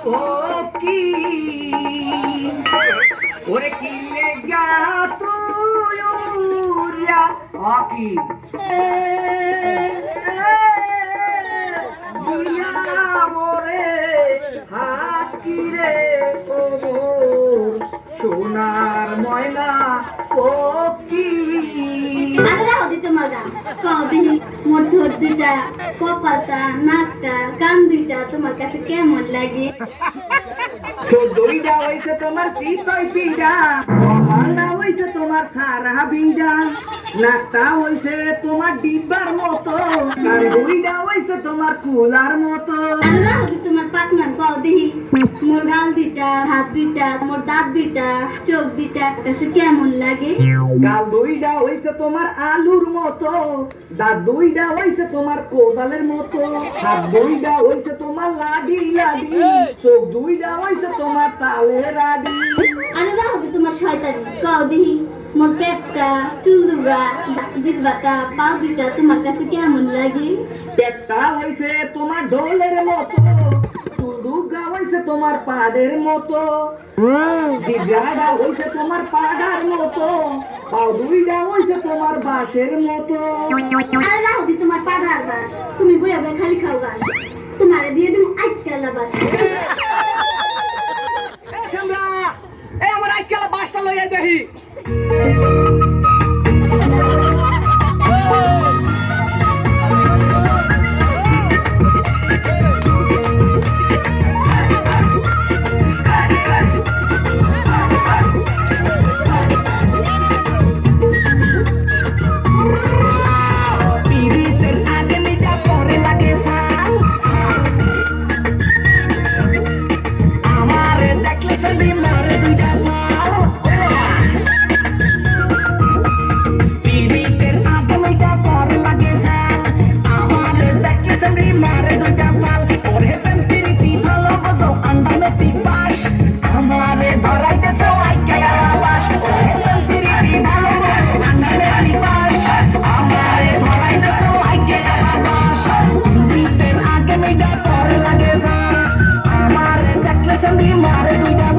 ও কি ওরে কি লেগা তুই উড়িয়া কি দুনিয়া মোরে হাকি রে ও সোনার ময়না ও কি আদরা হদি তোমার গান কদিনি মোর ঠোঁট দুইটা কপালটা নাকটা কান দুইটা তোমার কাছে কেমন লাগে তো দইটা হইছে তোমার শীতই পিডা কপালটা হইছে তোমার সারা বিডা নাকটা হইছে তোমার ডিব্বার মতো আর দইটা হইছে তোমার কুলার মতো আদরা হদি তোমার পাকনাম কদিনি মোর গাল দুইটা হাত দুইটা মোর দাঁত দুইটা চোখ দুইটা কাছে কেমন লাগে গাল দইটা হইছে তোমার আলুর মতো দাঁত দইটা হইছে তোমার কোদালের মতো হাত দইটা হইছে তোমার লাডি লাডি চোখ দুইটা হইছে তোমার তালের আডি আদরা হদি তোমার শয়তানি কদিনি মোর পেটটা চুলদুগা জিতবাটা পা দুইটা তোমার কাছে কেমন লাগে পেটটা হইছে তোমার ঢোলের মতো টুডুগা হইছে তোমার পাড়ের মতো জিগাড়া হইছে তোমার পাড়ার মতো পাও দুইটা হইছে তোমার বাঁশের মতো আর রাহুদি তোমার পাড়ার বাস তুমি বইয়া বই খালি খাও গান তোমারে দিয়ে দিম আজকাল বাস শ্যামরা এই আমার আজকাল বাসটা লইয়া দেখি Mare,